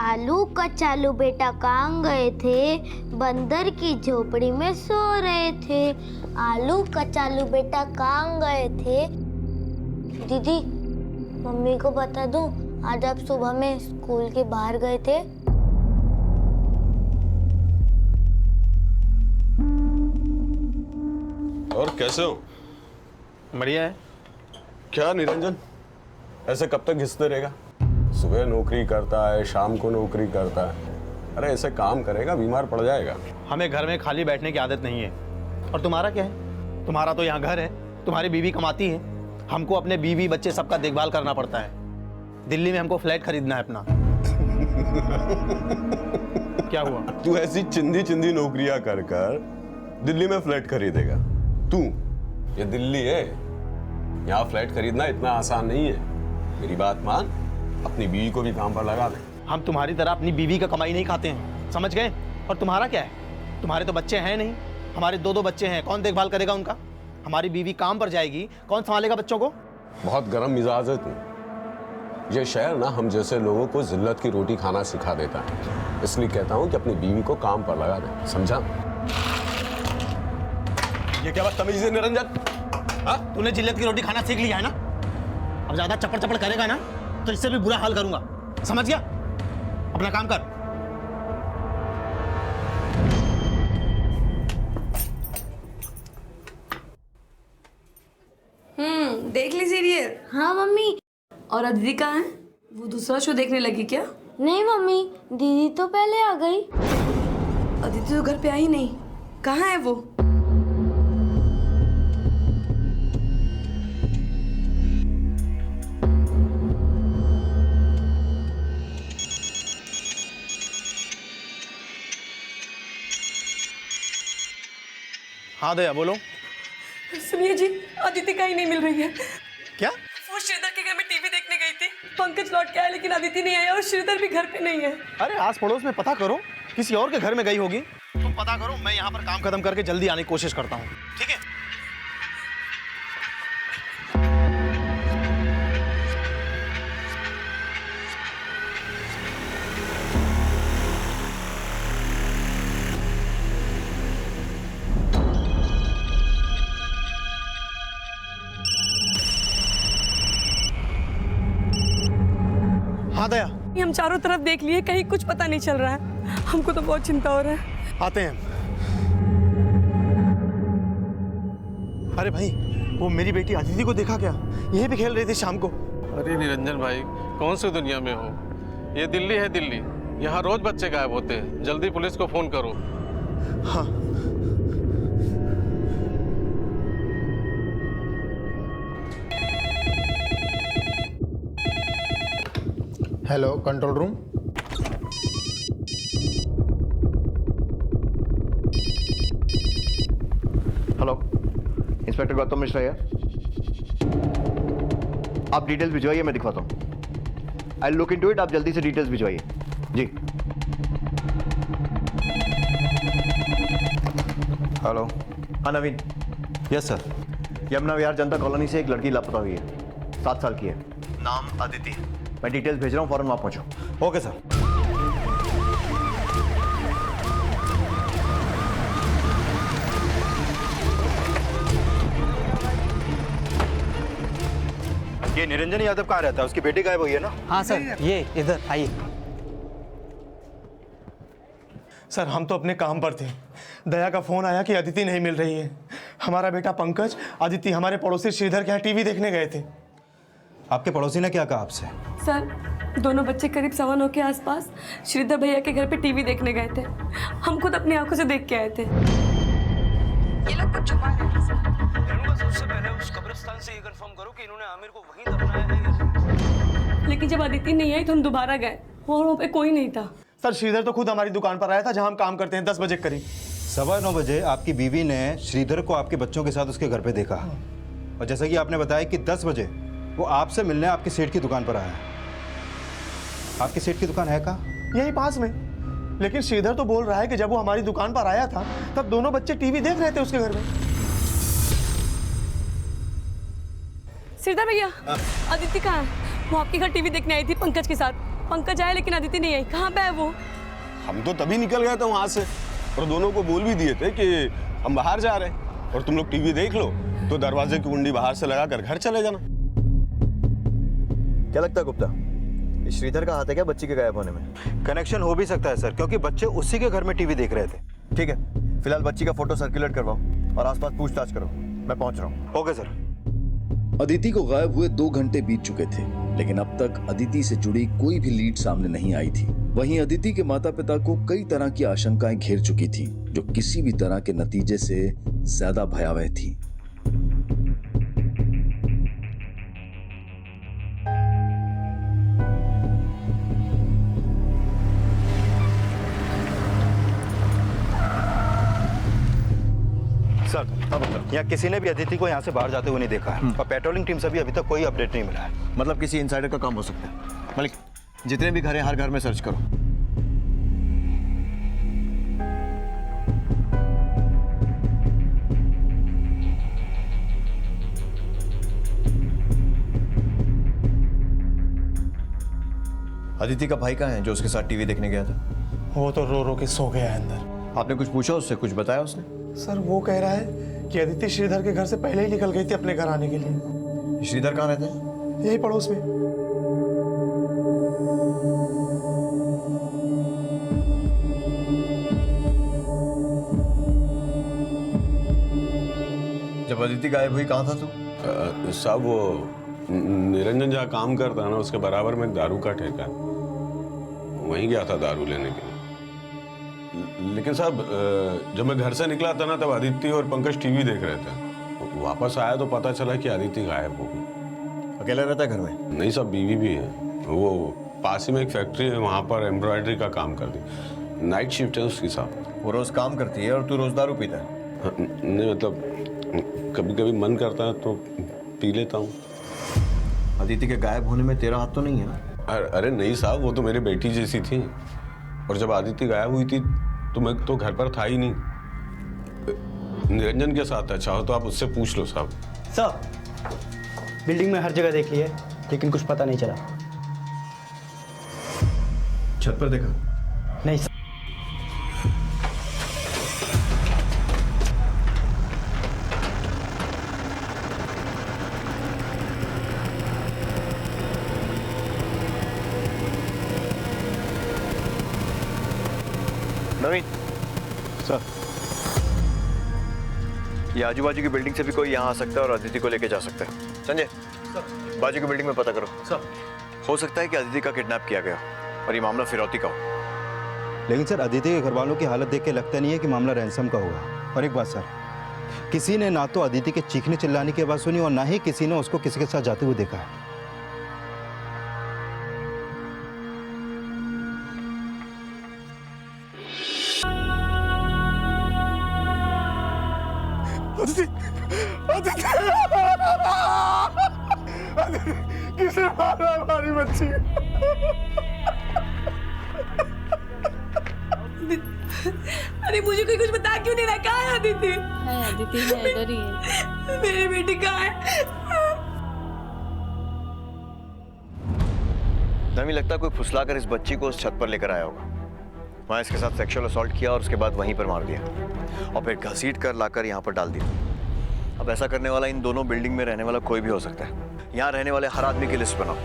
आलू कचालू बेटा कहाँ गए थे? बंदर की झोपड़ी में सो रहे थे। आलू कचालू बेटा कहाँ गए थे? दीदी, मम्मी को बता दूं, आज आप सुबह में स्कूल के बाहर गए थे। और कैसे हो? बढ़िया है। क्या निरंजन, ऐसे कब तक घिसते रहेगा? सुबह नौकरी करता है, शाम को नौकरी करता है। अरे ऐसे काम करेगा बीमार पड़ जाएगा। हमें घर में खाली बैठने की आदत नहीं है। और तुम्हारा क्या है? तुम्हारा तो यहाँ घर है, तुम्हारी बीवी कमाती है, हमको अपने बीवी बच्चे सबका देखभाल करना पड़ता है। दिल्ली में हमको फ्लैट खरीदना है अपना। क्या हुआ? तू ऐसी चिंदी चिंदी नौकरियां कर कर दिल्ली में फ्लैट खरीदेगा? तू, ये दिल्ली है, यहाँ फ्लैट खरीदना इतना आसान नहीं है। मेरी बात मान, अपनी बीवी को भी काम पर लगा दे। हम तुम्हारी तरह अपनी बीवी का कमाई नहीं खाते हैं, समझ गए? और तुम्हारा क्या है? तुम्हारे तो बच्चे हैं नहीं, हमारे दो बच्चे हैं, कौन देखभाल करेगा उनका? हमारी बीवी काम पर जाएगी, कौन संभालेगा बच्चों को? बहुत गर्म मिजाज है तू। ये शहर ना हम जैसे लोगों को जिल्लत की रोटी खाना सिखा देता है, इसलिए कहता हूँ कि अपनी बीवी को काम पर लगा दे, समझा? ये क्या बदतमीजी है निरंजन? हाँ, तूने जिल्लत की रोटी खाना सीख लिया है ना? अब ज्यादा चपड़ चपड़ करेगा ना तो इससे भी बुरा हाल करूंगा, समझ गया? अपना काम कर। देख ली सीरियल? हाँ मम्मी। और अदिति कहाँ है? वो दूसरा शो देखने लगी क्या? नहीं मम्मी, दीदी तो पहले आ गई। अदिति तो घर पे आई नहीं, कहाँ है वो? हाँ दया, बोलो। सुनिए जी, अदिति कहीं नहीं मिल रही है। क्या? वो श्रीधर के घर में टीवी देखने गई थी। पंकज लौट के आया लेकिन अदिति नहीं आई और श्रीधर भी घर पे नहीं है। अरे आस पड़ोस में पता करो, किसी और के घर में गई होगी। तुम पता करो, मैं यहाँ पर काम खत्म करके जल्दी आने की कोशिश करता हूँ, ठीक है? हाँ दया, हम चारों तरफ देख लिए, कहीं कुछ पता नहीं चल रहा है। हमको तो बहुत चिंता हो रहा है। आते हैं। अरे भाई, वो मेरी बेटी अदिति को देखा क्या? यहीं पे खेल रही थी शाम को। अरे निरंजन भाई, कौन सी दुनिया में हो? ये दिल्ली है दिल्ली, यहाँ रोज बच्चे गायब होते हैं। जल्दी पुलिस को फोन करो। हाँ। Hello, control room. Hello, inspector Gautam Mishra है। आप डिटेल्स भिजवाइए, मैं दिखवाता हूँ। आई लुक इनटू इट, आप जल्दी से डिटेल्स भिजवाइए। जी। हेलो। हाँ Naveen. Yes sir. Yamuna Vihar Janata colony से एक लड़की लापता हुई है, 7 साल की है, नाम अदिति। मैं डिटेल्स भेज रहा हूँ, फौरन वहाँ पहुँचो। Okay sir. ये निरंजन यादव कहाँ रहता है? उसकी बेटी गायब हुई है ना? हाँ सर, ये इधर आइए। सर, हम तो अपने काम पर थे। दया का फोन आया कि अदिति नहीं मिल रही है। हमारा बेटा पंकज, अदिति हमारे पड़ोसी श्रीधर के यहाँ टीवी देखने गए थे। आपके पड़ोसी ने क्या कहा आपसे? सर, दोनों बच्चे करीब 9:15 के आसपास श्रीधर भैया के घर पे टीवी देखने गए थे। हम खुद अपनी आंखों से देख के आए थे। ये लोग कुछ छुपा रहे हैं सर। सबसे पहले उस कब्रिस्तान से ये कंफर्म करो कि इन्होंने आमिर को वहीं दफनाया है। लेकिन जब अदिति नहीं आई तो हम दोबारा गए और वहाँ पे कोई नहीं था। सर, श्रीधर तो खुद हमारी दुकान पर आया था जहाँ हम काम करते हैं, 10 बजे करीब। 9:15 बजे आपकी बीवी ने श्रीधर को आपके बच्चों के साथ उसके घर पे देखा, और जैसा कि आपने बताया कि 10 बजे वो आपसे मिलने आपके सेठ की दुकान पर आया। आपके सेठ की दुकान है कहाँ? यही पास में। लेकिन श्रीधर तो बोल रहा है कि जब वो हमारी दुकान पर आया था तब दोनों बच्चे टीवी देख रहे थे उसके घर में। श्रीधर भैया, अदिति कहाँ है? वो आपके घर टीवी देखने आई थी पंकज के साथ। पंकज आया लेकिन अदिति नहीं आई। कहाँ पे है वो? हम तो तभी निकल गए थे वहां से और दोनों को बोल भी दिए थे कि हम बाहर जा रहे हैं और तुम लोग टीवी देख लो, तो दरवाजे की कुंडी बाहर से लगाकर घर चले जाना। क्या लगता है गुप्ता, ये श्रीधर का हाथ है क्या बच्ची के गायब होने में? कनेक्शन हो भी सकता है सर, क्योंकि बच्चे उसी के घर में टीवी देख रहे थे। ठीक है, फिलहाल बच्ची का फोटो सर्कुलेट करवाओ और आसपास पूछताछ करो। मैं पहुंच रहा हूँ। Okay sir. अदिति को गायब हुए 2 घंटे बीत चुके थे, लेकिन अब तक अदिति से जुड़ी कोई भी लीड सामने नहीं आई थी। वहीं अदिति के माता पिता को कई तरह की आशंकाएं घेर चुकी थीं, जो किसी भी तरह के नतीजे से ज्यादा भयावह थी। सर, यहाँ किसी ने भी अदिति को यहाँ से बाहर जाते हुए नहीं देखा है और पेट्रोलिंग टीम से भी अभी तक कोई अपडेट नहीं मिला है। मतलब किसी इनसाइडर का काम हो सकता है। मलिक, जितने भी घर हैं हर घर में सर्च करो। अदिति का भाई कहाँ है जो उसके साथ टीवी देखने गया था? वो तो रो रो के सो गया है अंदर। आपने कुछ पूछा उससे, कुछ बताया उसने? सर वो कह रहा है कि अदिति श्रीधर के घर से पहले ही निकल गई थी अपने घर आने के लिए। श्रीधर कहाँ रहते हैं? यही पड़ोस में। जब अदिति गायब हुई कहाँ था तू? साहब वो निरंजन जहाँ काम करता है ना, उसके बराबर में एक दारू का ठेका है, वहीं गया था दारू लेने के लिए। लेकिन साहब जब मैं घर से निकला था ना, तब अदिति और पंकज टीवी देख रहे थे। वापस आया तो पता चला कि अदिति गायब हो गई। अकेला रहता है घर में? नहीं साहब, बीवी भी है। वो पास ही में एक फैक्ट्री है, वहाँ पर एम्ब्रॉयडरी का काम करती। नाइट शिफ्ट है उसकी साहब। वो रोज काम करती है और तू रोज दारू पीता है? नहीं मतलब कभी कभी मन करता है तो पी लेता हूँ। अदिति के गायब होने में तेरा हाथ तो नहीं है ना? अरे नहीं साहब, वो तो मेरी बेटी जैसी थी और जब अदिति गायब हुई थी तो मैं तो घर पर था ही नहीं, निरंजन के साथ है। चाहो तो आप उससे पूछ लो साहब। साहब, बिल्डिंग में हर जगह देख लिया लेकिन कुछ पता नहीं चला। छत पर देखा? नहीं सर। नवीन सर, ये आजू बाजू की बिल्डिंग से भी कोई यहाँ आ सकता है और अदिति को लेके जा सकता है। संजय, बाजू की बिल्डिंग में पता करो। सर, हो सकता है कि अदिति का किडनैप किया गया और ये मामला फिरौती का हो। लेकिन सर अदिति के घर वालों की हालत देख के लगता नहीं है कि मामला रैंसम का होगा। और एक बात सर, किसी ने ना तो अदिति के चीखने चिल्लाने की आवाज़ सुनी और ना ही किसी ने उसको किसी के साथ जाते हुए देखा है। किसने मारा हमारी बच्ची? अरे मुझे कोई कुछ बता क्यों नहीं रहा? कहाँ है अदिति? अदिति है, इधर ही है। मेरी बेटी कहाँ है? नवीन, लगता है कोई फुसलाकर इस बच्ची को उस छत पर लेकर आया होगा। वहाँ इसके साथ सेक्सुअल असॉल्ट किया और उसके बाद वहीं पर मार दिया और फिर घसीट कर लाकर यहाँ पर डाल दिया। अब ऐसा करने वाला इन दोनों बिल्डिंग में रहने वाला कोई भी हो सकता है। यहाँ रहने वाले हर आदमी की लिस्ट बनाओ।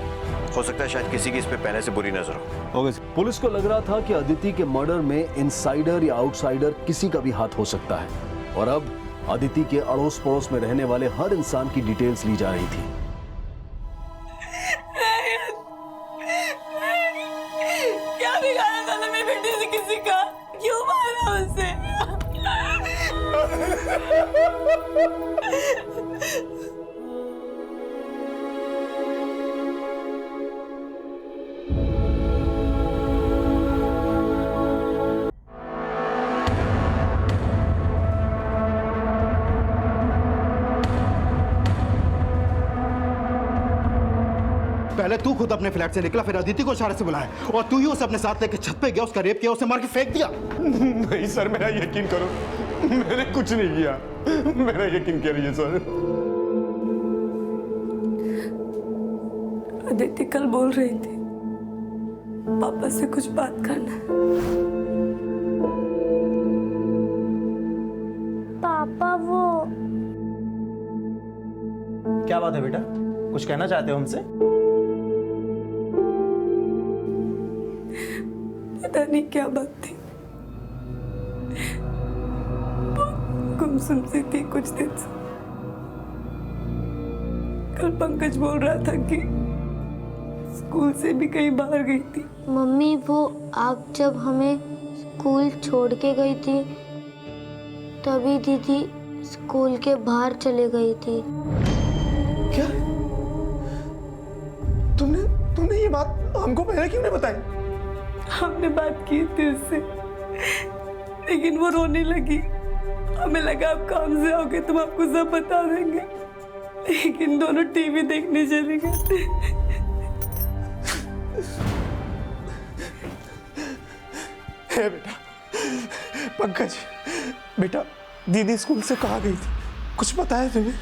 हो सकता है शायद किसी की इस पे पहले से बुरी नजर हो। Okay sir. पुलिस को लग रहा था कि अदिति के मर्डर में इनसाइडर या आउटसाइडर किसी का भी हाथ हो सकता है और अब अदिति के अड़ोस पड़ोस में रहने वाले हर इंसान की डिटेल्स ली जा रही थी। क्या बिगाड़ा था ना मेरी बेटी से किसी का? क्यों मारा उसे? पहले तू खुद अपने फ्लैट से निकला, फिर अदिति को इशारे से बुलाया और तू ही उसे अपने साथ लेके छत पे गया, उसका रेप किया, उसे मार के फेंक दिया। नहीं सर, मेरा यकीन करो, मैंने कुछ नहीं किया। मेरा यकीन करिए सर। अदिति कल बोल रही थी पापा से कुछ बात करना है। पापा वो क्या बात है बेटा, कुछ कहना चाहते हो हमसे? पता नहीं क्या बात थी, गुमसुम सी थी कुछ दिन से। कल पंकज बोल रहा था कि स्कूल से भी कहीं बाहर गई थी। मम्मी वो आप जब हमें स्कूल छोड़ के गई थी तभी दीदी स्कूल के बाहर चले गई थी। क्या? तुमने ये बात हमको पहले क्यों नहीं बताई? हमने बात की थी उससे, लेकिन वो रोने लगी। हमें लगा आप काम से आओगे तुम आपको सब बता देंगे, लेकिन दोनों टीवी देखने चले गए। हे बेटा, पंकज बेटा, दीदी स्कूल से कहाँ गई थी? कुछ पता है तुम्हें?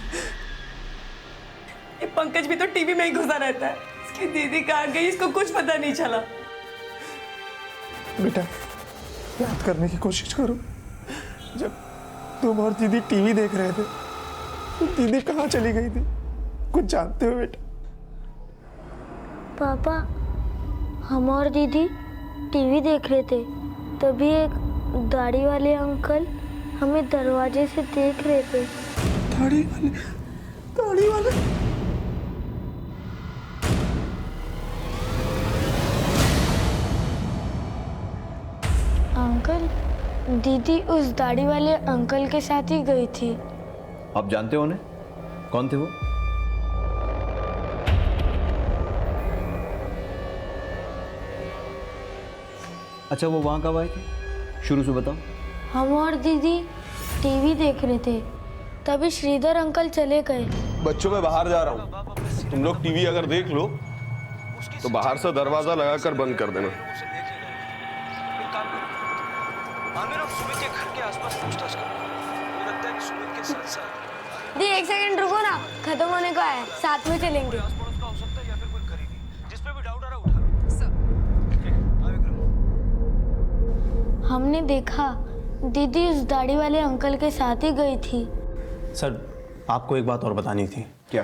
ये पंकज भी तो टीवी में ही घुसा रहता है। इसकी दीदी कहाँ गई इसको कुछ पता नहीं चला। बेटा याद करने की कोशिश करो, जब तुम और दीदी टीवी देख रहे थे तो दीदी कहाँ चली गई थी? कुछ जानते हो बेटा? पापा हम और दीदी टीवी देख रहे थे, तभी एक दाढ़ी वाले अंकल हमें दरवाजे से देख रहे थे। दाढ़ी वाले अंकल, दीदी उस दाढ़ी वाले अंकल के साथ ही गई थी। आप जानते हो उन्हें? कौन थे वो? अच्छा, वो वहाँ कब आए थे? शुरू से बताओ। हम और दीदी टीवी देख रहे थे, तभी श्रीधर अंकल चले गए। बच्चों मैं बाहर जा रहा हूँ, तुम लोग टीवी अगर देख लो तो बाहर से दरवाजा लगाकर बंद कर देना। आमिर और सुमित के घर के आसपास पूछताछ करो। मुझे लगता है कि सुमित के साथ साथ दी एक सेकंड रुको ना, खत्म होने को है, साथ में चलेंगे। आस पड़ोस का हो सकता है या फिर कोई करीबी, जिस पे भी डाउट आ रहा है उठा लो। सर हमने देखा दीदी उस दाढ़ी वाले अंकल के साथ ही गई थी। सर आपको एक बात और बतानी थी। क्या?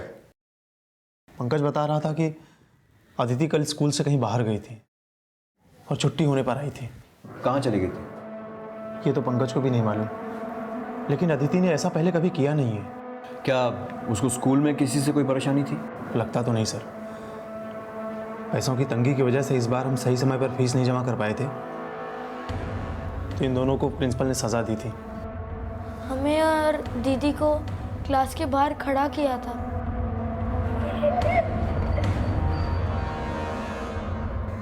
पंकज बता रहा था कि अदिति कल स्कूल से कहीं बाहर गई थी और छुट्टी होने पर आई थी। कहाँ चली गई थी? ये तो पंकज को भी नहीं मालूम, लेकिन अदिति ने ऐसा पहले कभी किया नहीं है। क्या उसको स्कूल में किसी से कोई परेशानी थी? लगता तो नहीं सर। पैसों की तंगी की वजह से इस बार हम सही समय पर फीस नहीं जमा कर पाए थे, तो इन दोनों को प्रिंसिपल ने सजा दी थी। हमें और दीदी को क्लास के बाहर खड़ा किया था।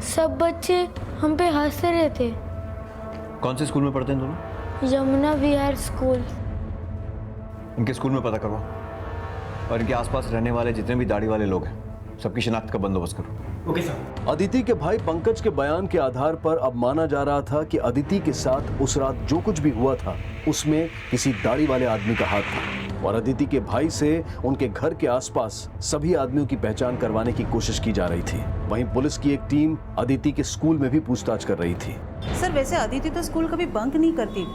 सब बच्चे हम पे हंस रहे थे। कौन से स्कूल में पढ़ते हैं दोनों? यमुना विहार स्कूल। इनके स्कूल में पता करवाओ और इनके आसपास रहने वाले जितने भी दाढ़ी वाले लोग हैं सबकी शिनाख्त का बंदोबस्त करो। Okay sir. अदिति के भाई पंकज के बयान के आधार पर अब माना जा रहा था कि अदिति के साथ उस रात जो कुछ भी हुआ था उसमें किसी दाढ़ी वाले आदमी का हाथ था, और अदिति के भाई से उनके घर के आसपास सभी आदमियों की पहचान करवाने की कोशिश की जा रही थी। वहीं पुलिस की एक टीम अदिति के स्कूल में भी पूछताछ कर रही थी। सर वैसे अदिति तो स्कूल कभी बंक नहीं करती,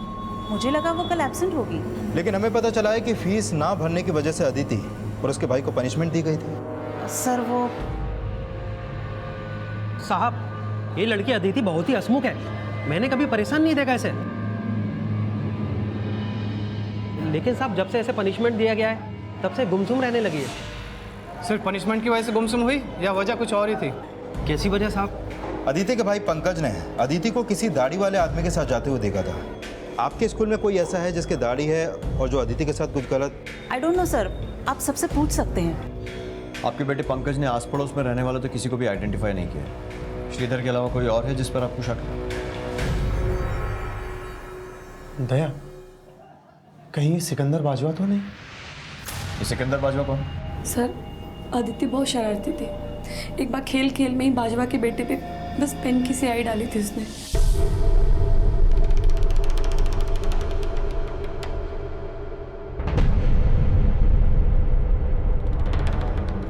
मुझे लगा वो कल एब्सेंट होगी। लेकिन हमें पता चला है कि फीस ना भरने की वजह से अदिति और उसके भाई को पनिशमेंट दी गई थी। सर वो साहब, ये लड़की अदिति बहुत ही हंसमुख है, मैंने कभी परेशान नहीं देखा इसे। लेकिन साहब जब से ऐसे पनिशमेंट दिया गया है तब से गुमसुम रहने लगी है। सिर्फ पनिशमेंट की वजह से गुमसुम हुई या वजह कुछ और ही थी? कैसी वजह साहब? अदिति के भाई पंकज ने अदिति को किसी दाढ़ी वाले आदमी के साथ जाते हुए देखा था। आपके स्कूल में कोई ऐसा है जिसके दाढ़ी है और जो अदिति के साथ कुछ गलत? आई डोंट नो सर, आप सबसे पूछ सकते हैं। आपके बेटे पंकज ने आस पड़ोस में रहने वाले तो किसी को भी आइडेंटिफाई नहीं किया। श्रीधर के अलावा कोई और है जिस पर आपको शक है? दया, कहीं ये सिकंदर बाजवा तो नहीं? ये सिकंदर बाजवा कौन? सर अदिति बहुत शरारती थी। एक बार खेल खेल में ही बाजवा के बेटे पे बस पेन की स्याही डाली थी उसने।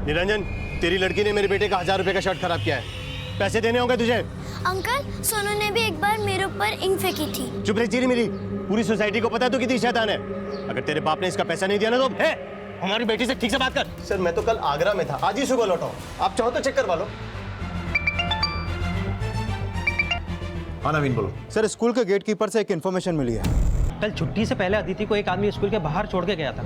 निरंजन तेरी लड़की ने मेरे बेटे का 1000 रुपए का शर्ट खराब किया है, पैसे देने होंगे तुझे। अंकल, सोनू ने भी एक बार मेरे ऊपर इंक फेंकी थी। चुप रही चीरी मेरी, पूरी सोसाइटी को पता है तू कितनी शैतान है। अगर तेरे बाप ने इसका पैसा नहीं दिया ना तो हमारी बेटी से ठीक से बात कर। सर मैं तो कल आगरा में था, आज ही सुबह लौटा हूं, आप चाहो तो चेक करवा लो। हाँ नवीन बोलो। सर स्कूल के गेट कीपर से एक इन्फॉर्मेशन मिली है। कल छुट्टी से पहले अदिति को एक आदमी स्कूल के बाहर छोड़ के गया था।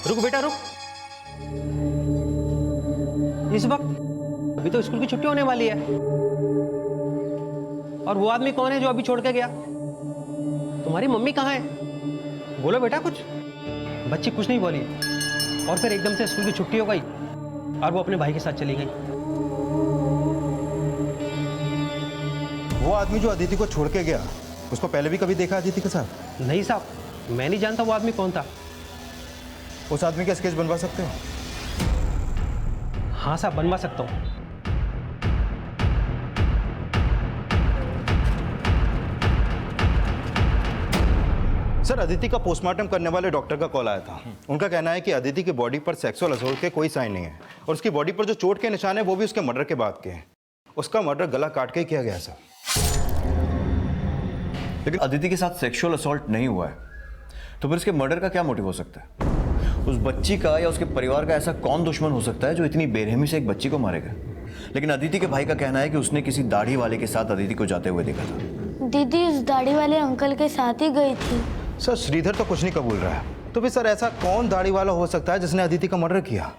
रुक बेटा रुक, इस वक्त अभी तो स्कूल की छुट्टी होने वाली है। और वो आदमी कौन है जो अभी छोड़ के गया? तुम्हारी मम्मी कहाँ है? बोलो बेटा कुछ। बच्ची कुछ नहीं बोली और फिर एकदम से स्कूल की छुट्टी हो गई और वो अपने भाई के साथ चली गई। वो आदमी जो अदिति को छोड़ के गया, उसको पहले भी कभी देखा अदिति के साथ? नहीं साहब, मैं नहीं जानता वो आदमी कौन था। उस आदमी का स्केच बनवा सकते हो? हाँ साहब, बनवा सकता हूँ। सर अदिति का पोस्टमार्टम करने वाले डॉक्टर का कॉल आया था। उनका कहना है कि अदिति की बॉडी पर सेक्सुअल असॉल्ट के कोई साइन नहीं है और उसकी बॉडी पर जो चोट के निशान है वो भी उसके मर्डर के बाद के हैं। उसका मर्डर गला काट के ही किया गया सर। लेकिन अदिति के साथ सेक्सुअल असॉल्ट नहीं हुआ है, तो फिर उसके मर्डर का क्या मोटिव हो सकता है? उस बच्ची का या उसके परिवार का ऐसा कौन दुश्मन हो सकता है जो इतनी बेरहमी से एक बच्ची को मारेगा? लेकिन अदिति के भाई का कहना है कि उसने किसी दाढ़ी वाले के साथ अदिति को जाते हुए देखा था। दीदी उस दाढ़ी वाले अंकल के साथ ही गई थी। सर श्रीधर तो कुछ नहीं कबूल रहा है, तो फिर सर ऐसा कौन दाढ़ी वाला हो सकता है जिसने अदिति का मर्डर किया?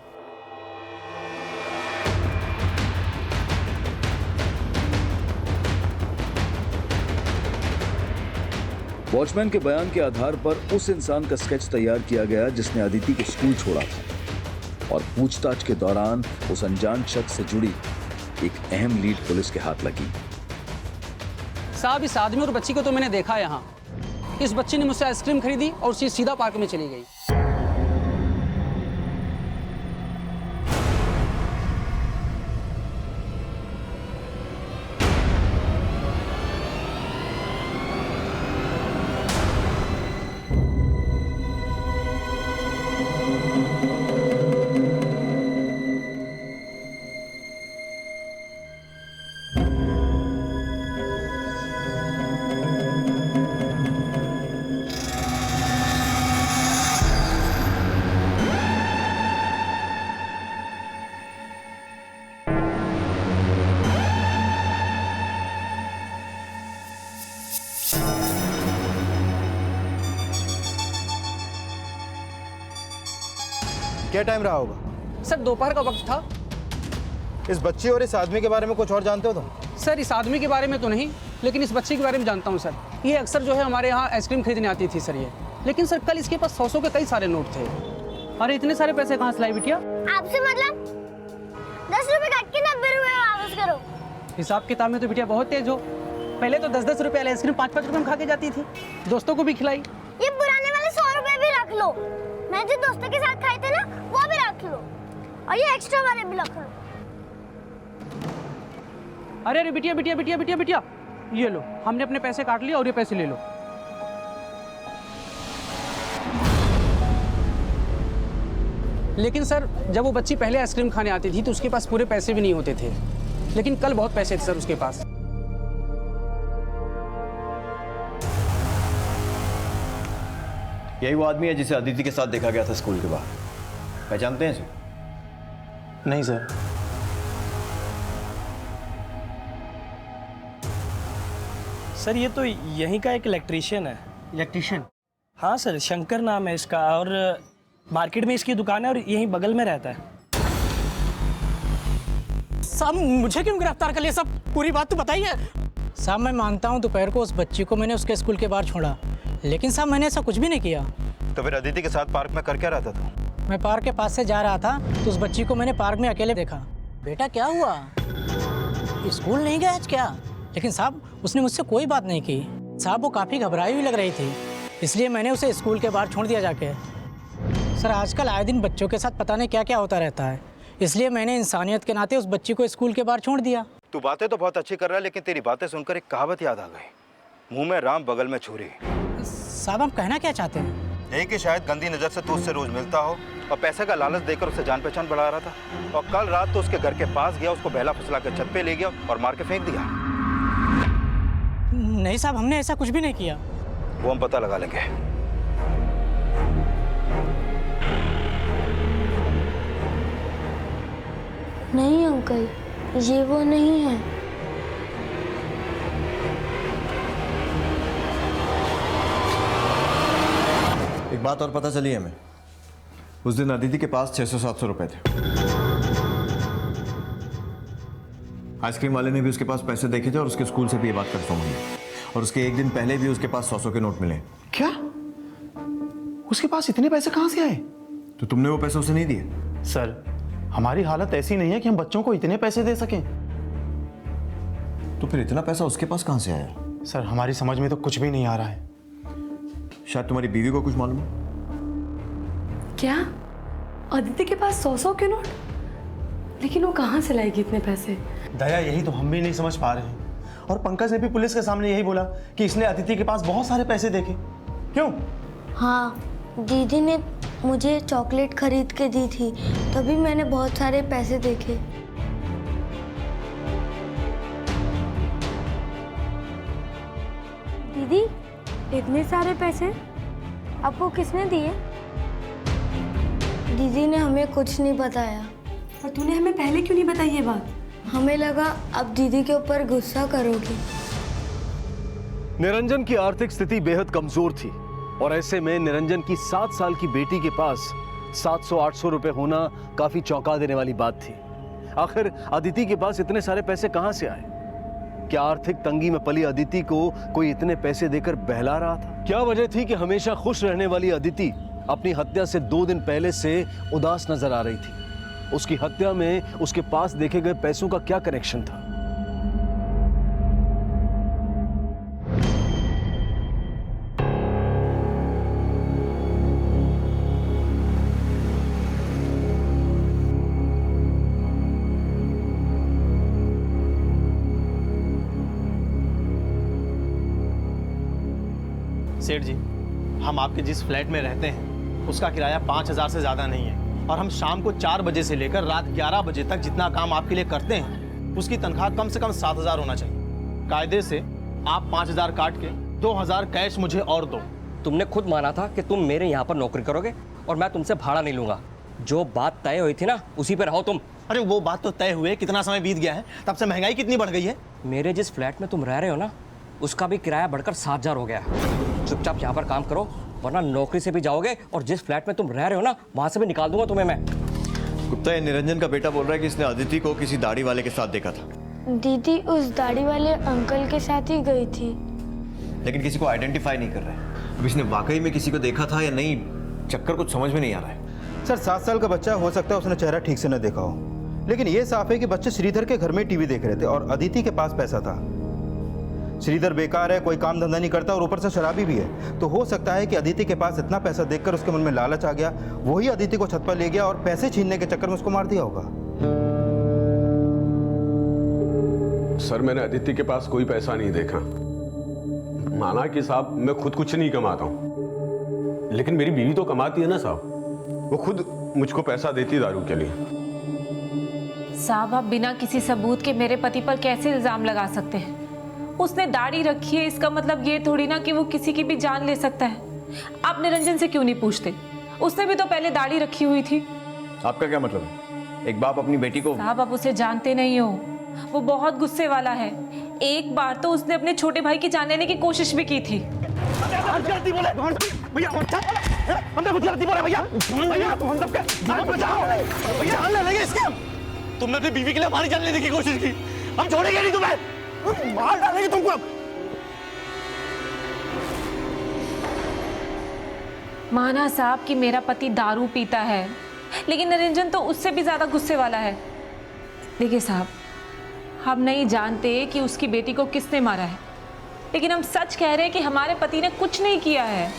वॉचमैन के बयान के आधार पर उस इंसान का स्केच तैयार किया गया जिसने अदिति को स्कूल छोड़ा था और पूछताछ के दौरान उस अनजान शख्स से जुड़ी एक अहम लीड पुलिस के हाथ लगी। साहब इस आदमी और बच्ची को तो मैंने देखा यहाँ। इस बच्ची ने मुझसे आइसक्रीम खरीदी और सीधा पार्क में चली गई। क्या टाइम रहा होगा? सर दोपहर का वक्त था। इस बच्ची और इस आदमी के बारे में कुछ और जानते हो तुम? सर इस आदमी के बारे में तो नहीं, लेकिन इस बच्ची के बारे में जानता हूँ सर। ये अक्सर जो है हमारे यहाँ आइसक्रीम खरीदने आती थी सर ये। लेकिन सर कल इसके पास 100 के कई सारे नोट थे। अरे इतने सारे पैसे कहाँ से लाई बिटिया? आपसे मतलब 10 रुपए काट के 90 रुपए वापस करो। हिसाब किताब में तो बिटिया बहुत तेज हो। पहले तो 10-10 रुपए वाली आइसक्रीम 5-5 रुपए में खा के जाती थी, दोस्तों को भी खिलाई। ये पुराने वाले 100 रुपए भी रख लो। मैं जो दोस्तों के साथ खाए थे ना वो भी रख लो और ये एक्स्ट्रा वाले भी रख लो। अरे अरे बिटिया बिटिया बिटिया बिटिया बिटिया, ये लो, हमने अपने पैसे काट लिए और ये पैसे ले लो। लेकिन सर जब वो बच्ची पहले आइसक्रीम खाने आती थी तो उसके पास पूरे पैसे भी नहीं होते थे, लेकिन कल बहुत पैसे थे सर उसके पास। यही वो आदमी है जिसे अदिति के साथ देखा गया था स्कूल के बाहर। पहचानते हैं इसे? नहीं सर। सर ये तो यहीं का एक इलेक्ट्रीशियन है। इलेक्ट्रीशियन? हाँ सर, शंकर नाम है इसका और मार्केट में इसकी दुकान है और यहीं बगल में रहता है। साहब मुझे क्यों गिरफ्तार कर लिया? सब पूरी बात तो बताइए। साहब मैं मानता हूँ दोपहर को उस बच्ची को मैंने उसके स्कूल के बाहर छोड़ा, लेकिन साहब मैंने ऐसा कुछ भी नहीं किया। तो फिर अदिति के साथ पार्क में कर क्या रहा था तू? मैं पार्क के पास से जा रहा था तो उस बच्ची को मैंने पार्क में अकेले देखा। बेटा क्या हुआ, स्कूल नहीं गया आज क्या? लेकिन साहब उसने मुझसे कोई बात नहीं की। साहब वो काफ़ी घबराई हुई लग रही थी, इसलिए मैंने उसे स्कूल के बाहर छोड़ दिया जाके। सर आजकल आए दिन बच्चों के साथ पता नहीं क्या क्या होता रहता है, इसलिए मैंने इंसानियत के नाते उस बच्ची को स्कूल के बाहर छोड़ दिया। तू बातें तो बहुत अच्छी कर रहा है, लेकिन तेरी बातें सुनकर एक कहावत याद आ गई, मुंह में राम बगल में छुरी। साहब आप कहना क्या चाहते हैं? यही कि शायद गंदी नज़र से तू उससे रोज मिलता हो और पैसे का लालच देकर उससे जान पहचान बढ़ा रहा था, और कल रात तो उसके घर के पास गया, उसको बहला फुसला कर छत पे ले गया और मार के फेंक दिया। नहीं साहब, हमने ऐसा कुछ भी नहीं किया। वो हम पता लगा लेंगे। नहीं अंकल, ये वो नहीं है। एक बात और पता चली हमें, उस दिन अदिति के पास 600-700 रुपए थे। आइसक्रीम वाले ने भी उसके पास पैसे देखे थे और उसके स्कूल से भी ये बात कंफर्म हुई, और उसके एक दिन पहले भी उसके पास 100 के नोट मिले। क्या? उसके पास इतने पैसे कहां से आए? तो तुमने वो पैसे उसे नहीं दिए? सर, हमारी हालत ऐसी नहीं है कि हम बच्चों को इतने पैसे दे सकें। तो फिर इतना पैसा उसके पास कहां से आया? सर, हमारी समझ में तो कुछ भी नहीं आ रहा है। शायद तुम्हारी बीवी को कुछ मालूम है। क्या अदिति के पास 100 के नोट? लेकिन वो कहाँ से लाएगी इतने पैसे? दया, यही तो हम भी नहीं समझ पा रहे हैं। और पंकज ने भी पुलिस के सामने यही बोला कि इसने अदिति के पास बहुत सारे पैसे देखे। क्यों? हाँ, दीदी ने मुझे चॉकलेट खरीद के दी थी, तभी मैंने बहुत सारे पैसे देखे। दीदी, इतने सारे पैसे आपको किसने दिए? दीदी ने हमें कुछ नहीं बताया। और तूने हमें पहले क्यों नहीं बताई ये बात? हमें लगा अब दीदी के ऊपर गुस्सा करोगी। निरंजन की आर्थिक स्थिति बेहद कमजोर थी, और ऐसे में निरंजन की 7 साल की बेटी के पास 700-800 रुपए होना काफी चौंका देने वाली बात थी। आखिर अदिति के पास इतने सारे पैसे कहां से आए? क्या आर्थिक तंगी में पली अदिति को कोई इतने पैसे देकर बहला रहा था? क्या वजह थी कि हमेशा खुश रहने वाली अदिति अपनी हत्या से 2 दिन पहले से उदास नजर आ रही थी? उसकी हत्या में उसके पास देखे गए पैसों का क्या कनेक्शन था? सेठ जी, हम आपके जिस फ्लैट में रहते हैं उसका किराया 5,000 से ज़्यादा नहीं है, और हम शाम को 4 बजे से लेकर रात 11 बजे तक जितना काम आपके लिए करते हैं उसकी तनख्वाह कम से कम 7,000 होना चाहिए। कायदे से आप 5,000 काट के 2,000 कैश मुझे और दो। तुमने खुद माना था कि तुम मेरे यहाँ पर नौकरी करोगे और मैं तुमसे भाड़ा नहीं लूंगा। जो बात तय हुई थी ना, उसी पे रहो तुम। अरे वो बात तो तय हुए, कितना समय बीत गया है, तब से महंगाई कितनी बढ़ गई है। मेरे जिस फ्लैट में तुम रह रहे हो ना, उसका भी किराया बढ़कर 7,000 हो गया है। चुपचाप यहाँ पर काम करो, वरना नौकरी से भी जाओगे और जिस फ्लैट में तुम रह रहे हो ना, वहां से भी निकाल दूंगा तुम्हें मैं। गुप्ता, ये निरंजन का बेटा बोल रहा है कि इसने अदिति को किसी दाढ़ी वाले के साथ देखा था। दीदी उस दाढ़ी वाले अंकल के साथ ही गई थी। लेकिन किसी को आइडेंटिफाई नहीं कर रहा है। अब इसने वाकई में किसी को देखा था या नहीं, चक्कर कुछ समझ में नहीं आ रहा है। सर, 7 साल का बच्चा, हो सकता है उसने चेहरा ठीक से न देखा हो, लेकिन ये साफ है कि बच्चे श्रीधर के घर में टीवी देख रहे थे और अदिति के पास पैसा था। श्रीधर बेकार है, कोई काम धंधा नहीं करता और ऊपर से शराबी भी है, तो हो सकता है कि अदिति के पास इतना पैसा देखकर उसके मन में लालच आ गया, वही अदिति को छत पर ले गया और पैसे छीनने के चक्कर में उसको मार दिया होगा। सर, मैंने अदिति के पास कोई पैसा नहीं देखा। माना कि साहब मैं खुद कुछ नहीं कमाता हूं, लेकिन मेरी बीवी तो कमाती है ना साहब। वो खुद मुझको पैसा देती दारू के लिए। साहब, आप बिना किसी सबूत के मेरे पति पर कैसे इल्जाम लगा सकते हैं? उसने दाढ़ी रखी है, इसका मतलब ये थोड़ी ना कि वो किसी की भी जान ले सकता है। आप निरंजन से क्यों नहीं पूछते? उसने भी तो पहले दाढ़ी रखी हुई थी। आपका क्या मतलब है? एक बाप अपनी बेटी को। साहब, आप उसे जानते नहीं हो, वो बहुत गुस्से वाला है। एक बार तो उसने अपने छोटे भाई की जान लेने की कोशिश भी की थी। तुमने अपनी बीवी के लिए हमारी जान लेने की कोशिश की, हम छोड़ेंगे नहीं तुम्हें, मार डालेंगे तुमको। माना साहब कि मेरा पति दारू पीता है, लेकिन निरंजन तो उससे भी ज्यादा गुस्से वाला है। देखिए साहब, हम नहीं जानते कि उसकी बेटी को किसने मारा है, लेकिन हम सच कह रहे हैं कि हमारे पति ने कुछ नहीं किया है।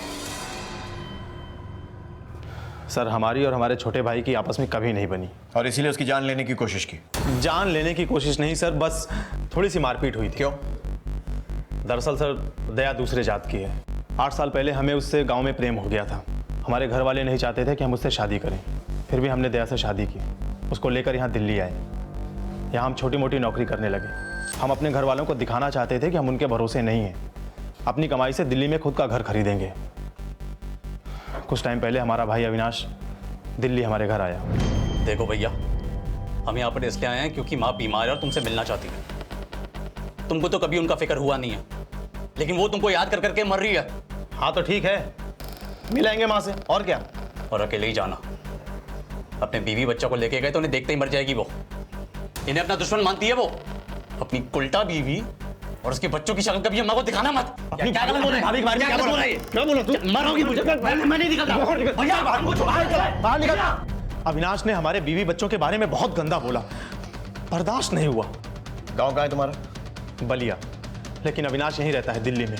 सर, हमारी और हमारे छोटे भाई की आपस में कभी नहीं बनी। और इसीलिए उसकी जान लेने की कोशिश की? जान लेने की कोशिश नहीं सर, बस थोड़ी सी मारपीट हुई थी। क्यों? दरअसल सर दया दूसरे जात की है। 8 साल पहले हमें उससे गांव में प्रेम हो गया था। हमारे घर वाले नहीं चाहते थे कि हम उससे शादी करें, फिर भी हमने दया से शादी की। उसको लेकर यहाँ दिल्ली आए। यहाँ हम छोटी मोटी नौकरी करने लगे। हम अपने घर वालों को दिखाना चाहते थे कि हम उनके भरोसे नहीं हैं। अपनी कमाई से दिल्ली में खुद का घर खरीदेंगे। कुछ टाइम पहले हमारा भाई अविनाश दिल्ली हमारे घर आया। देखो भैया, हम यहाँ पर इसलिए आए हैं क्योंकि माँ बीमार है और तुमसे मिलना चाहती है। तुमको तो कभी उनका फिक्र हुआ नहीं है, लेकिन वो तुमको याद कर करके मर रही है। हाँ तो ठीक है, मिलेंगे माँ से, और क्या। और अकेले ही जाना। अपने बीवी बच्चों को लेके गए तो उन्हें देखते ही मर जाएगी वो। इन्हें अपना दुश्मन मानती है वो। अपनी उल्टा बीवी और उसके बच्चों की शक्ल कभी अम्मा को दिखाना मत। क्या गलत बोल रहे हैं? भाभी के बारे में क्या बोल रहे हैं? क्या बोल रहे हो? मारोगी मुझे? मैं नहीं निकलता। भैया हमको बाहर निकल। अविनाश ने हमारे बीवी बच्चों के बारे में बहुत गंदा बोला, बर्दाश्त नहीं हुआ। गांव कहाँ है तुम्हारा? बलिया, लेकिन अविनाश यहीं रहता है दिल्ली में।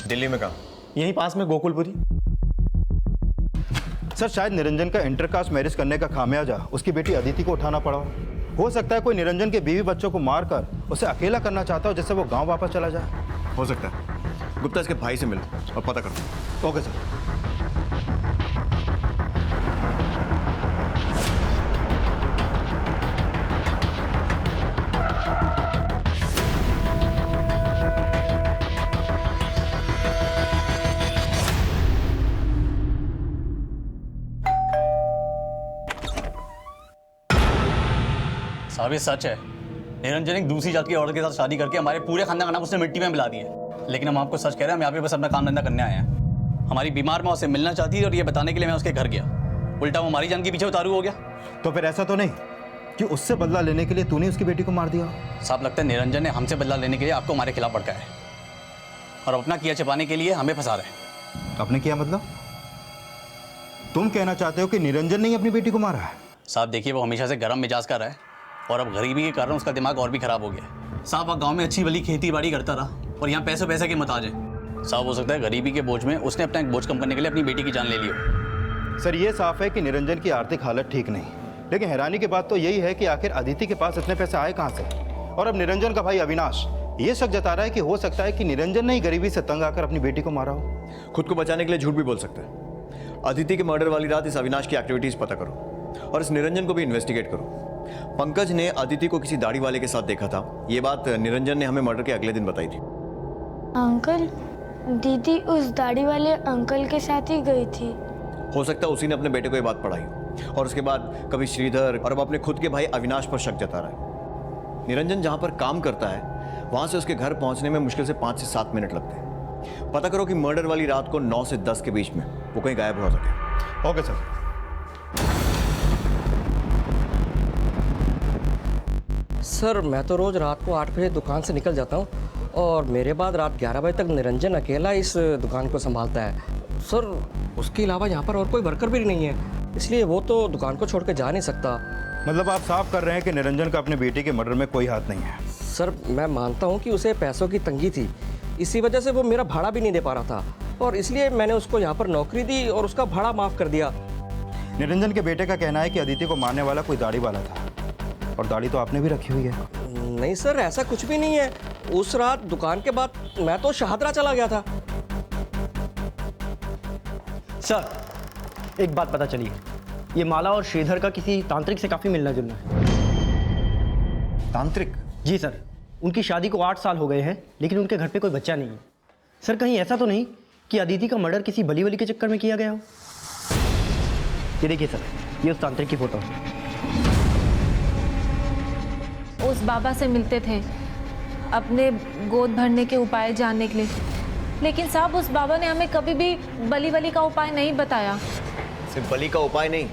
दिल्ली में कहाँ? यहीं पास में गोकुलपुरी। सर शायद निरंजन का इंटरकास्ट मैरिज करने का खामियाजा उसकी बेटी अदिति को उठाना पड़ा हो सकता है कोई निरंजन के बीवी बच्चों को मारकर उसे अकेला करना चाहता हो, जिससे वो गांव वापस चला जाए। हो सकता है। गुप्ता इसके भाई से मिलो और पता करो। Okay sir. साहब ये सच है, निरंजन एक दूसरी जात की औरत के साथ शादी करके हमारे पूरे खानदान का नाम उसने मिट्टी में मिला दिया। लेकिन हम आपको सच कह रहे हैं, हम यहाँ पे बस अपना काम धंधा करने आए हैं। हमारी बीमार माँ उससे मिलना चाहती है और ये बताने के लिए मैं उसके घर गया। उल्टा वो हमारी जान के पीछे उतारू हो गया। तो फिर ऐसा तो नहीं कि उससे बदला लेने के लिए तूने उसकी बेटी को मार दिया? साहब लगता है निरंजन ने हमसे बदला लेने के लिए आपको हमारे खिलाफ भड़काया है और अपना किया छिपाने के लिए हमें फंसा रहे हैं। आपने किया मतलब? तुम कहना चाहते हो कि निरंजन ने ही अपनी बेटी को मारा है? साहब देखिए, वो हमेशा से गर्म मिजाज का रहा है और अब गरीबी के कारण उसका दिमाग और भी खराब हो गया। साहब वह गांव में अच्छी भली खेती बाड़ी करता रहा और यहाँ पैसे के मुताज है। साहब हो सकता है गरीबी के बोझ में उसने अपना एक बोझ कम करने के लिए अपनी बेटी की जान ले ली हो। सर ये साफ है कि निरंजन की आर्थिक हालत ठीक नहीं, लेकिन हैरानी की बात तो यही है कि आखिर अदिति के पास इतने पैसे आए कहाँ से? और अब निरंजन का भाई अविनाश ये शक जता रहा है कि हो सकता है कि निरंजन ने ही गरीबी से तंग आकर अपनी बेटी को मारा हो। खुद को बचाने के लिए झूठ भी बोल सकते हैं। अदिति के मर्डर वाली रात इस अविनाश की एक्टिविटीज पता करो और इस निरंजन को भी इन्वेस्टिगेट करो। पंकज ने अदिति को किसी दाढ़ी वाले के साथ देखा था, ये बात निरंजन ने हमें मर्डर के अगले दिन बताई थी। अंकल, दीदी उस दाढ़ी वाले अंकल के साथ ही गई थी। हो सकता है उसी ने अपने बेटे को ये बात पढ़ाई और उसके बाद कभी श्रीधर और अब अपने खुद के भाई अविनाश पर शक जता रहा है। निरंजन जहां पर काम करता है वहां से उसके घर पहुंचने में मुश्किल से 5 से 7 मिनट लगते हैं। पता करो कि मर्डर वाली रात को 9 से 10 के बीच में वो कहीं गायब हो सके। Okay sir. सर मैं तो रोज़ रात को 8 बजे दुकान से निकल जाता हूँ और मेरे बाद रात 11 बजे तक निरंजन अकेला इस दुकान को संभालता है। सर उसके अलावा यहाँ पर और कोई वर्कर भी नहीं है, इसलिए वो तो दुकान को छोड़ के जा नहीं सकता। मतलब आप साफ कर रहे हैं कि निरंजन का अपने बेटे के मर्डर में कोई हाथ नहीं है? सर मैं मानता हूँ कि उसे पैसों की तंगी थी, इसी वजह से वो मेरा भाड़ा भी नहीं दे पा रहा था और इसलिए मैंने उसको यहाँ पर नौकरी दी और उसका भाड़ा माफ़ कर दिया। निरंजन के बेटे का कहना है कि अदिति को मारने वाला कोई दाढ़ी वाला था और दाढ़ी तो आपने भी रखी हुई है। नहीं सर ऐसा कुछ भी नहीं है। उस रात दुकान के बाद मैं तो शाहदरा चला गया था। सर एक बात पता चली, ये माला और श्रीधर का किसी तांत्रिक से काफ़ी मिलना जुलना है। तांत्रिक? जी सर, उनकी शादी को 8 साल हो गए हैं लेकिन उनके घर पे कोई बच्चा नहीं है। सर कहीं ऐसा तो नहीं कि अदिति का मर्डर किसी बली वली के चक्कर में किया गया हो? ये देखिए सर, ये उस तांत्रिक की फोटो है। उस बाबा से मिलते थे अपने गोद भरने के उपाय जानने के लिए, लेकिन साहब उस बाबा ने हमें कभी भी बली वली का उपाय नहीं बताया। सिर्फ बली का उपाय नहीं,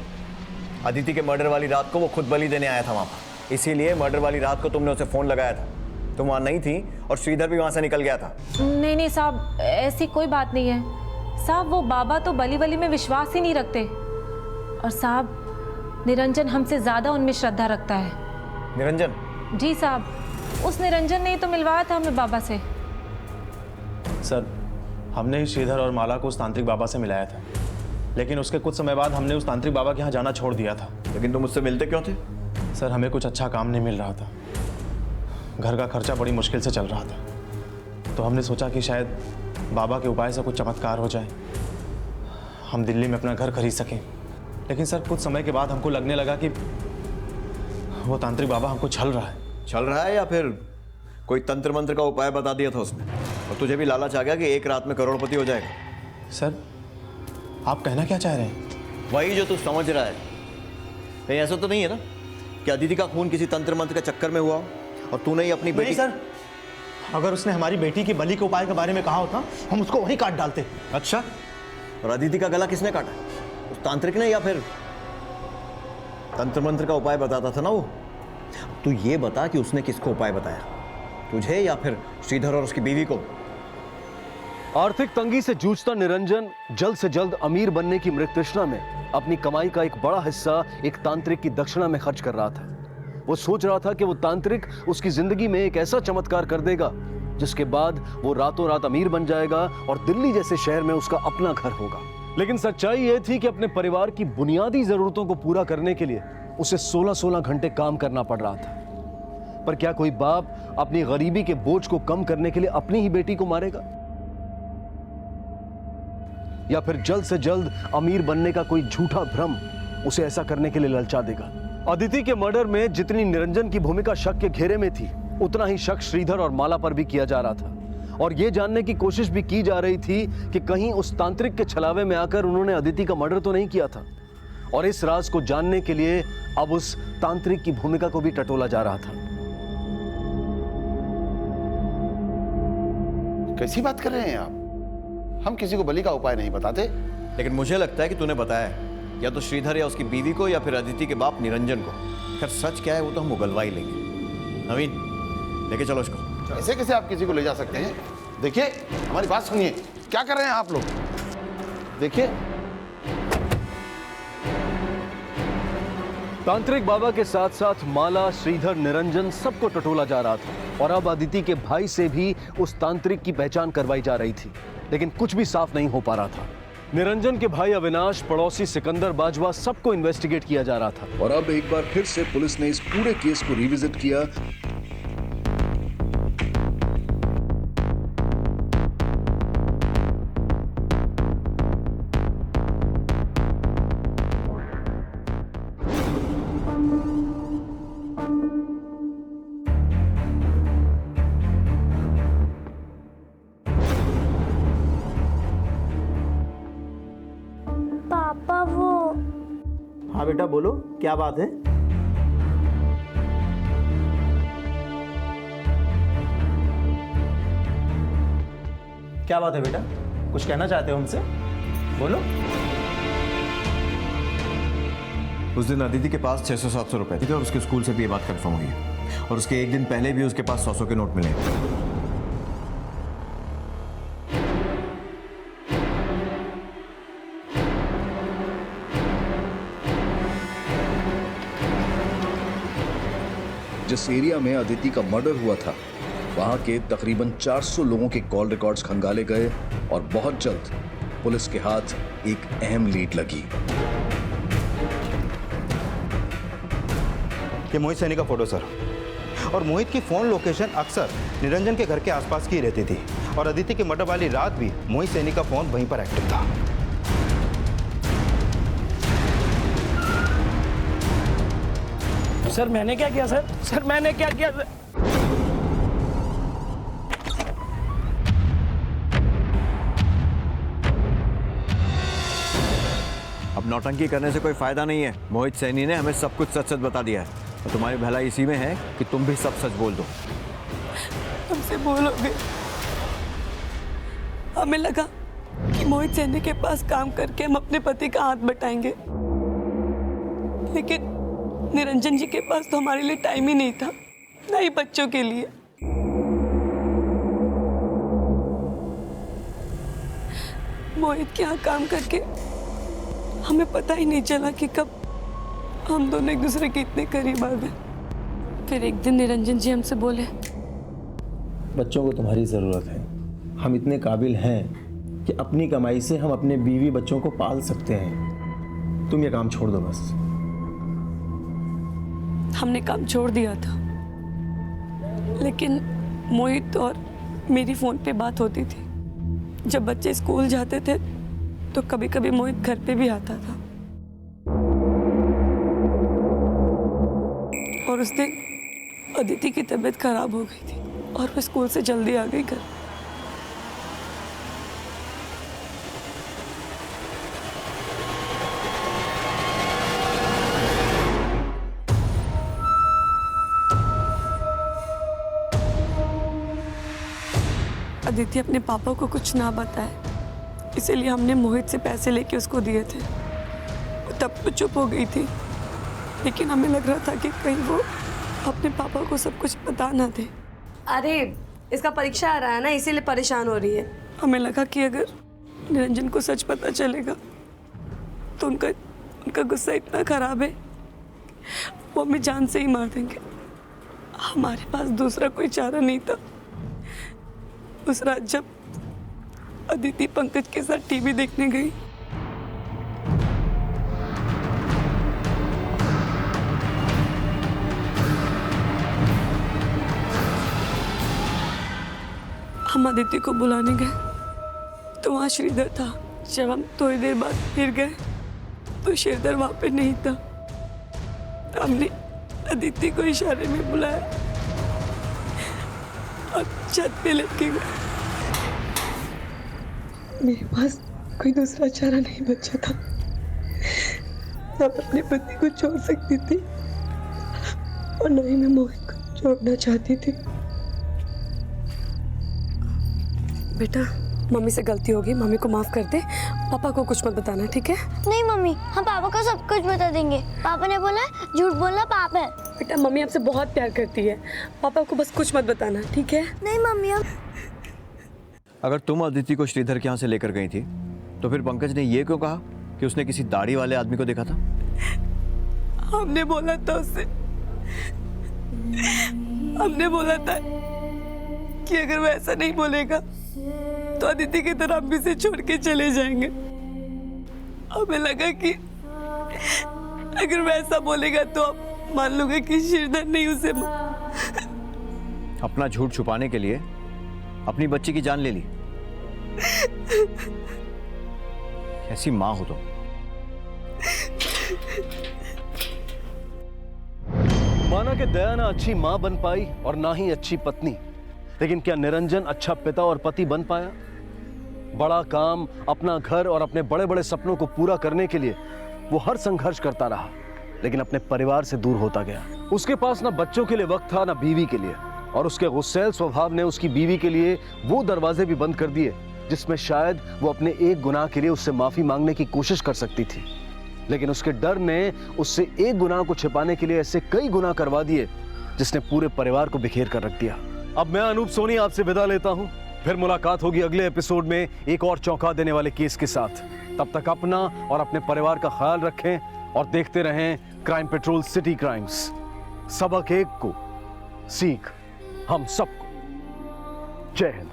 अदिति के मर्डर वाली रात को वो खुद बलि देने आया था वहाँ पर, इसीलिए मर्डर वाली रात को तुमने उसे फ़ोन लगाया था। तुम वहाँ नहीं थी और श्रीधर भी वहाँ से निकल गया था। नहीं साहब, ऐसी कोई बात नहीं है साहब। वो बाबा तो बली वली में विश्वास ही नहीं रखते और साहब निरंजन हमसे ज़्यादा उनमें श्रद्धा रखता है। निरंजन? जी साहब, उस निरंजन ने ही तो मिलवाया था हमें बाबा से। सर हमने ही श्रीधर और माला को उस तांत्रिक बाबा से मिलाया था, लेकिन उसके कुछ समय बाद हमने उस तांत्रिक बाबा के यहाँ जाना छोड़ दिया था। लेकिन तुम मुझसे मिलते क्यों थे? सर हमें कुछ अच्छा काम नहीं मिल रहा था, घर का खर्चा बड़ी मुश्किल से चल रहा था, तो हमने सोचा कि शायद बाबा के उपाय से कुछ चमत्कार हो जाए, हम दिल्ली में अपना घर खरीद सकें। लेकिन सर कुछ समय के बाद हमको लगने लगा कि वो तांत्रिक बाबा हमको छल रहा है। छल रहा है या फिर कोई तंत्र मंत्र का उपाय बता दिया था उसने और तुझे भी लालच आ गया कि एक रात में करोड़पति हो जाएगा? सर आप कहना क्या चाह रहे हैं? वही जो तू समझ रहा है। कहीं ऐसा तो नहीं है ना कि अदिति का खून किसी तंत्र मंत्र के चक्कर में हुआ और तूने ही अपनी बेटी? सर, अगर उसने हमारी बेटी की बलि के उपाय के बारे में कहा होता हम उसको वहीं काट डालते। अच्छा, और अदिति का गला किसने काटा? उस तांत्रिक ने या फिर तंत्र मंत्र का उपाय बताता था ना वो? तू ये बता कि उसने किसको उपाय बताया, तुझे या फिर श्रीधर और उसकी बीवी को? आर्थिक तंगी से जूझता निरंजन जल्द से जल्द अमीर बनने की मृत तृष्णा में अपनी कमाई का एक बड़ा हिस्सा एक तांत्रिक की दक्षिणा में खर्च कर रहा था। वो सोच रहा था कि वो तांत्रिक उसकी जिंदगी में एक ऐसा चमत्कार कर देगा जिसके बाद वो रातों रात अमीर बन जाएगा और दिल्ली जैसे शहर में उसका अपना घर होगा। लेकिन सच्चाई ये थी कि अपने परिवार की बुनियादी जरूरतों को पूरा करने के लिए उसे 16-16 घंटे काम करना पड़ रहा था। पर क्या कोई बाप अपनी गरीबी के बोझ को कम करने के लिए अपनी ही बेटी को मारेगा? या फिर जल्द से जल्द अमीर बनने का कोई झूठा भ्रम उसे ऐसा करने के लिए ललचा देगा? अदिति के मर्डर में जितनी निरंजन की भूमिका शक के घेरे में थी, उतना ही शक श्रीधर और माला पर भी किया जा रहा था और यह जानने की कोशिश भी की जा रही थी कि कहीं उस तांत्रिक के छलावे में आकर उन्होंने अदिति का मर्डर तो नहीं किया था। और इस राज को जानने के लिए अब उस तांत्रिक की भूमिका को भी टटोला जा रहा था। कैसी बात कर रहे हैं आप? हम किसी को बलि का उपाय नहीं बताते। लेकिन मुझे लगता है कि तूने बताया है, या तो श्रीधर या उसकी बीवी को या फिर अदिति के बाप निरंजन को। खैर सच क्या है वो तो हम उगलवा ही लेंगे। नवीन लेके चलो इसको। ऐसे कैसे आप किसी को ले जा सकते हैं? देखिए हमारी बात सुनिए, क्या कर रहे हैं आप लोग? देखिए तांत्रिक बाबा के साथ साथ माला, श्रीधर, निरंजन सबको टटोला जा रहा था और अब अदिति के भाई से भी उस तांत्रिक की पहचान करवाई जा रही थी, लेकिन कुछ भी साफ नहीं हो पा रहा था। निरंजन के भाई अविनाश, पड़ोसी सिकंदर, बाजवा सबको इन्वेस्टिगेट किया जा रहा था। और अब एक बार फिर से पुलिस ने इस पूरे केस को रिविजिट किया। पापा वो। हाँ बेटा बोलो, क्या बात है? क्या बात है बेटा, कुछ कहना चाहते हो हमसे? बोलो। उस दिन अदिति के पास 600-700 रुपए थे और उसके स्कूल से भी ये बात कंफर्म हुई है और उसके एक दिन पहले भी उसके पास 100 के नोट मिले। जिस एरिया में अदिति का मर्डर हुआ था वहां के तकरीबन 400 लोगों के कॉल रिकॉर्ड्स खंगाले गए और बहुत जल्द पुलिस के हाथ एक अहम लीड लगी। ये मोहित सैनी का फोटो सर, और मोहित की फोन लोकेशन अक्सर निरंजन के घर के आसपास की रहती थी और अदिति के मर्डर वाली रात भी मोहित सैनी का फोन वहीं पर एक्टिव था। सर मैंने क्या किया सर? सर मैंने क्या किया सर? अब नौटंकी करने से कोई फायदा नहीं है। मोहित सैनी ने हमें सब कुछ सच सच बता दिया है और तुम्हारी भलाई इसी में है कि तुम भी सब सच बोल दो। हमसे बोलोगे? हमें लगा कि मोहित सैनी के पास काम करके हम अपने पति का हाथ बटाएंगे, लेकिन निरंजन जी के पास तो हमारे लिए टाइम ही नहीं था, ना ही बच्चों के लिए। मोहित के यहाँ काम करके हमें पता ही नहीं चला कि कब हम दोनों एक दूसरे के इतने करीब आ गए। फिर एक दिन निरंजन जी हमसे बोले, बच्चों को तुम्हारी ज़रूरत है, हम इतने काबिल हैं कि अपनी कमाई से हम अपने बीवी बच्चों को पाल सकते हैं, तुम ये काम छोड़ दो बस। हमने काम छोड़ दिया था, लेकिन मोहित और मेरी फ़ोन पे बात होती थी। जब बच्चे स्कूल जाते थे तो कभी कभी मोहित घर पे भी आता था। और उस दिन अदिति की तबीयत खराब हो गई थी और वो स्कूल से जल्दी आ गई घर। अदिति अपने पापा को कुछ ना बताए, इसीलिए हमने मोहित से पैसे लेके उसको दिए थे। वो तब तो चुप हो गई थी, लेकिन हमें लग रहा था कि कहीं वो अपने पापा को सब कुछ बता ना दे। अरे इसका परीक्षा आ रहा है ना, इसीलिए परेशान हो रही है। हमें लगा कि अगर निरंजन को सच पता चलेगा तो उनका गुस्सा इतना खराब है वो हमें जान से ही मार देंगे। हमारे पास दूसरा कोई चारा नहीं था। उस रात जब अदिति पंकज के साथ टीवी देखने गई, हम अदिति को बुलाने गए तो वहां श्रीधर था। जब हम थोड़ी देर बाद फिर गए तो श्रीधर वहां पे नहीं था। हमने अदिति को इशारे में बुलाया और छत पे लेके गए। मेरे पास कोई दूसरा चारा नहीं बचा था। न अपने पति को छोड़ सकती थी और न ही मैं मोहित को छोड़ना चाहती थी। बेटा, मम्मी से गलती होगी, मम्मी को माफ कर दे। पापा को कुछ मत बताना, ठीक है? नहीं मम्मी, हम पापा को सब कुछ बता देंगे। पापा ने बोला झूठ बोलना पाप है। बेटा, मम्मी आपसे बहुत प्यार करती है, पापा को बस कुछ मत बताना, ठीक है? नहीं मम्मी, हम अगर तुम अदिति को श्रीधर के यहाँ से लेकर गई थी तो फिर पंकज ने ये क्यों कहा कि उसने किसी दाढ़ी वाले आदमी को देखा था? हमने बोला था उससे, हमने बोला था कि अगर वो ऐसा नहीं बोलेगा तो अदिति की तरह हम भी से छोड़ के चले जाएंगे। हमें लगा कि अगर वो ऐसा बोलेगा तो आप मान लोगे कि श्रीधर नहीं उसे अपना झूठ छुपाने के लिए अपनी बच्ची की जान ले ली। ऐसी माँ हो तुम। माना कि दया ना अच्छी माँ बन पाई और ना ही अच्छी पत्नी, लेकिन क्या निरंजन अच्छा पिता और पति बन पाया? बड़ा काम, अपना घर और अपने बड़े बड़े सपनों को पूरा करने के लिए वो हर संघर्ष करता रहा, लेकिन अपने परिवार से दूर होता गया। उसके पास ना बच्चों के लिए वक्त था, ना बीवी के लिए, और उसके गुस्सैल स्वभाव ने उसकी बीवी के लिए वो दरवाजे भी बंद कर दिए जिसमें शायद वो अपने एक गुनाह के लिए उससे माफी मांगने की कोशिश कर सकती थी। लेकिन उसके डर ने उससे एक गुनाह को छिपाने के लिए ऐसे कई गुनाह करवा दिए जिसने पूरे परिवार को बिखेर कर रख दिया। अब मैं अनूप सोनी आपसे विदा लेता हूं। फिर मुलाकात होगी अगले एपिसोड में एक और चौंका देने वाले केस के साथ। तब तक अपना और अपने परिवार का ख्याल रखें और देखते रहें क्राइम पेट्रोल सिटी क्राइम्स। सबक एक को, सीख हम सबको। जय हिंद।